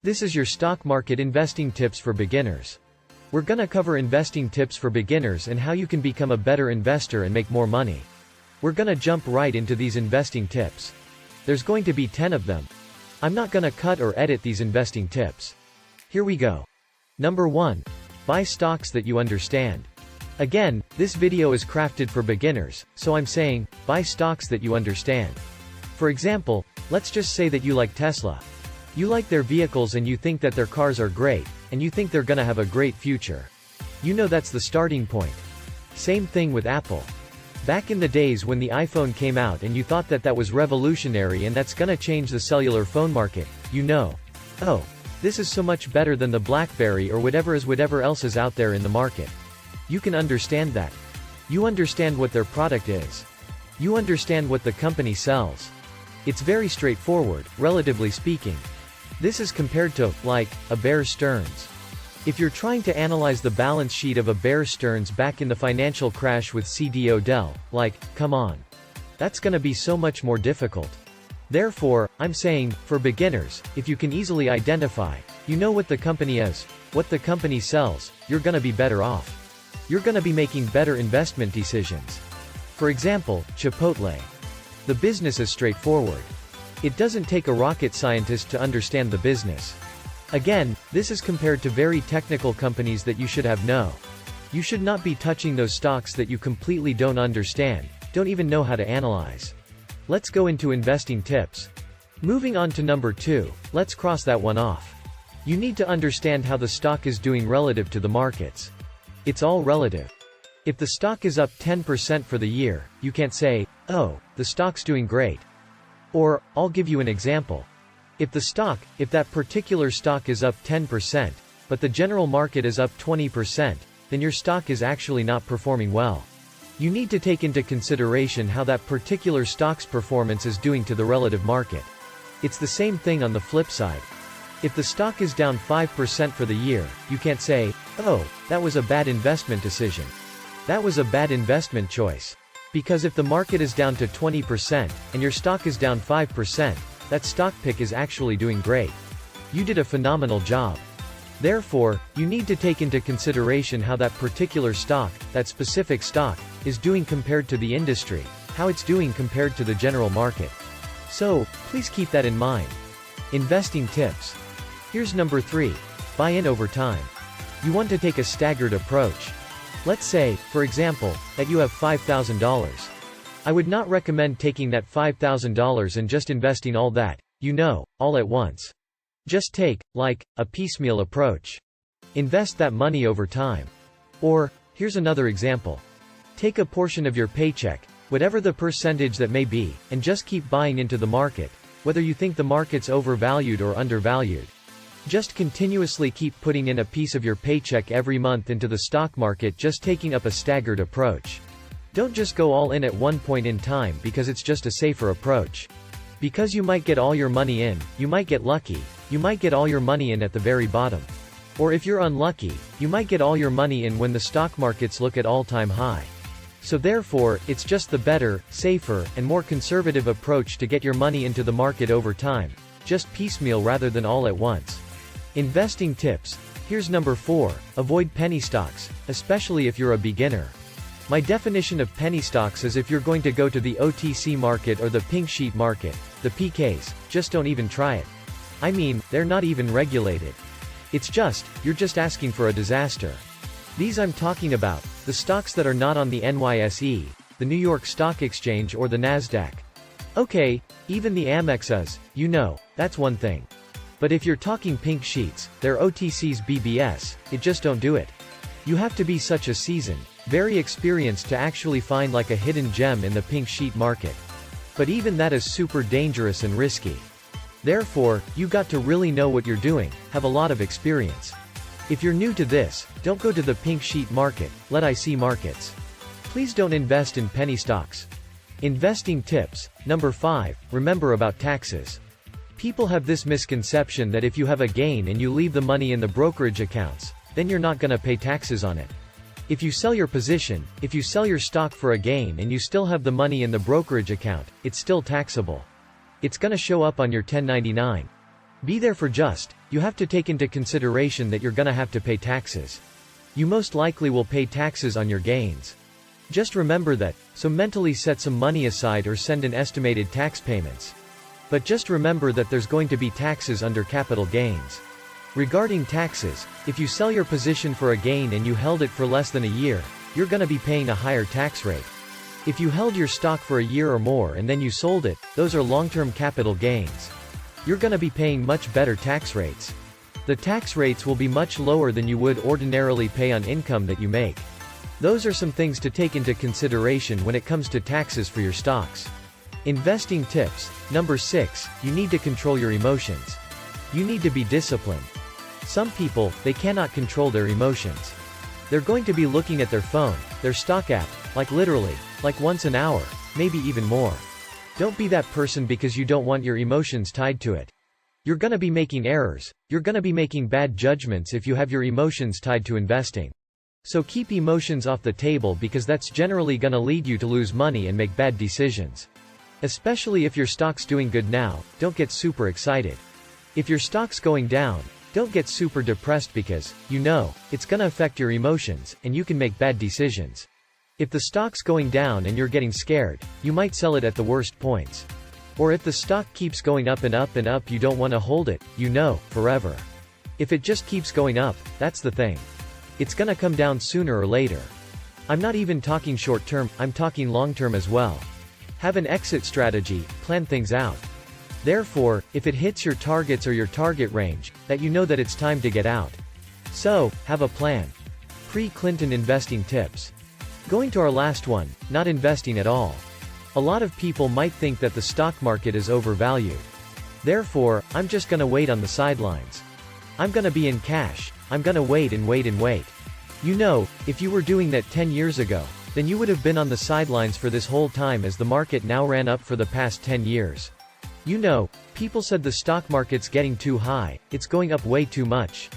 This is your stock market investing tips for beginners. We're gonna cover investing tips for beginners and how you can become a better investor and make more money. We're gonna jump right into these investing tips. There's going to be 10 of them. I'm not gonna cut or edit these investing tips. Here we go. Number 1. Buy stocks that you understand. Again, this video is crafted for beginners, so I'm saying, buy stocks that you understand. For example, let's just say that you like Tesla. You like their vehicles and you think that their cars are great, and you think they're gonna have a great future. You know that's the starting point. Same thing with Apple. Back in the days when the iPhone came out and you thought that that was revolutionary and that's gonna change the cellular phone market, you know, oh, this is so much better than the BlackBerry or whatever else is out there in the market. You can understand that. You understand what their product is. You understand what the company sells. It's very straightforward, relatively speaking. This is compared to, like, a Bear Stearns. If you're trying to analyze the balance sheet of a Bear Stearns back in the financial crash with C.D. Odell, like, come on. That's gonna be so much more difficult. Therefore, I'm saying, for beginners, if you can easily identify, you know what the company is, what the company sells, you're gonna be better off. You're gonna be making better investment decisions. For example, Chipotle. The business is straightforward. It doesn't take a rocket scientist to understand the business. Again, this is compared to very technical companies that you should have no. You should not be touching those stocks that you completely don't understand, don't even know how to analyze. Let's go into investing tips. Moving on to number 2, let's cross that one off. You need to understand how the stock is doing relative to the markets. It's all relative. If the stock is up 10% for the year, you can't say, oh, the stock's doing great. Or, I'll give you an example. If that particular stock is up 10%, but the general market is up 20%, then your stock is actually not performing well. You need to take into consideration how that particular stock's performance is doing to the relative market. It's the same thing on the flip side. If the stock is down 5% for the year, you can't say, oh, that was a bad investment decision. That was a bad investment choice. Because if the market is down to 20%, and your stock is down 5%, that stock pick is actually doing great. You did a phenomenal job. Therefore, you need to take into consideration how that particular stock, that specific stock, is doing compared to the industry, how it's doing compared to the general market. So, please keep that in mind. Investing tips. Here's number 3. Buy in over time. You want to take a staggered approach. Let's say, for example, that you have $5,000. I would not recommend taking that $5,000 and just investing all that, all at once. Just take, like, a piecemeal approach. Invest that money over time. Or, here's another example. Take a portion of your paycheck, whatever the percentage that may be, and just keep buying into the market, whether you think the market's overvalued or undervalued. Just continuously keep putting in a piece of your paycheck every month into the stock market, just taking up a staggered approach. Don't just go all in at one point in time because it's just a safer approach. Because you might get all your money in, you might get lucky, you might get all your money in at the very bottom. Or if you're unlucky, you might get all your money in when the stock markets look at all-time high. So therefore, it's just the better, safer, and more conservative approach to get your money into the market over time. Just piecemeal rather than all at once. Investing tips. Here's number 4, avoid penny stocks, especially if you're a beginner. My definition of penny stocks is if you're going to go to the OTC market or the pink sheet market, the PKs, just don't even try it. I mean, they're not even regulated. You're just asking for a disaster. These I'm talking about, the stocks that are not on the NYSE, the New York Stock Exchange or the Nasdaq. Okay, even the Amex is, that's one thing. But if you're talking pink sheets, they're OTC's BBS, just don't do it. You have to be such a seasoned, very experienced to actually find like a hidden gem in the pink sheet market. But even that is super dangerous and risky. Therefore, you got to really know what you're doing, have a lot of experience. If you're new to this, don't go to the pink sheet market, let IC markets. Please don't invest in penny stocks. Investing tips. Number 5, remember about taxes. People have this misconception that if you have a gain and you leave the money in the brokerage accounts, then you're not gonna pay taxes on it. If you sell your position, if you sell your stock for a gain and you still have the money in the brokerage account, it's still taxable. It's gonna show up on your 1099. Be there for you have to take into consideration that you're gonna have to pay taxes. You most likely will pay taxes on your gains. Just remember that, so mentally set some money aside or send an estimated tax payments. But just remember that there's going to be taxes under capital gains. Regarding taxes, if you sell your position for a gain and you held it for less than a year, you're gonna be paying a higher tax rate. If you held your stock for a year or more and then you sold it, those are long-term capital gains. You're gonna be paying much better tax rates. The tax rates will be much lower than you would ordinarily pay on income that you make. Those are some things to take into consideration when it comes to taxes for your stocks. Investing tips. Number 6, you need to control your emotions. You need to be disciplined. Some people, they cannot control their emotions. They're going to be looking at their phone, their stock app, like literally, like once an hour, maybe even more. Don't be that person because you don't want your emotions tied to it. You're gonna be making errors. You're gonna be making bad judgments if you have your emotions tied to investing. So keep emotions off the table because that's generally gonna lead you to lose money and make bad decisions. Especially if your stock's doing good now, don't get super excited. If your stock's going down, don't get super depressed because, it's gonna affect your emotions, and you can make bad decisions. If the stock's going down and you're getting scared, you might sell it at the worst points. Or if the stock keeps going up and up and up, you don't want to hold it, forever. If it just keeps going up, that's the thing. It's gonna come down sooner or later. I'm not even talking short term, I'm talking long term as well. Have an exit strategy, plan things out. Therefore, if it hits your targets or your target range, that that it's time to get out. So, have a plan. Pre-Clinton investing tips. Going to our last one, not investing at all. A lot of people might think that the stock market is overvalued. Therefore, I'm just gonna wait on the sidelines. I'm gonna be in cash, I'm gonna wait and wait and wait. If you were doing that 10 years ago, then you would have been on the sidelines for this whole time as the market now ran up for the past 10 years. People said the stock market's getting too high, it's going up way too much.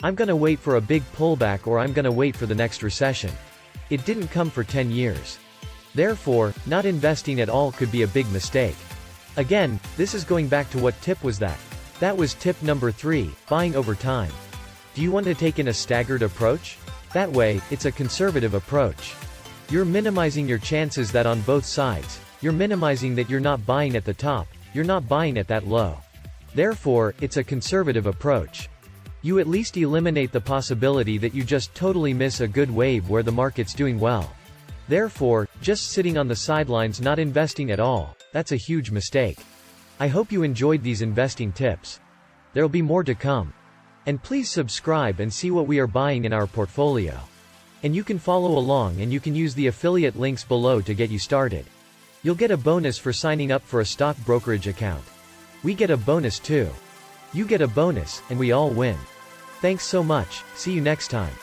I'm gonna wait for a big pullback or I'm gonna wait for the next recession. It didn't come for 10 years. Therefore, not investing at all could be a big mistake. Again, this is going back to what tip was that. That was tip number 3, buying over time. Do you want to take in a staggered approach? That way, it's a conservative approach. You're minimizing your chances that on both sides, you're minimizing that you're not buying at the top, you're not buying at that low. Therefore, it's a conservative approach. You at least eliminate the possibility that you just totally miss a good wave where the market's doing well. Therefore, just sitting on the sidelines not investing at all, that's a huge mistake. I hope you enjoyed these investing tips. There'll be more to come. And please subscribe and see what we are buying in our portfolio. And you can follow along and you can use the affiliate links below to get you started. You'll get a bonus for signing up for a stock brokerage account. We get a bonus too. You get a bonus, and we all win. Thanks so much, see you next time.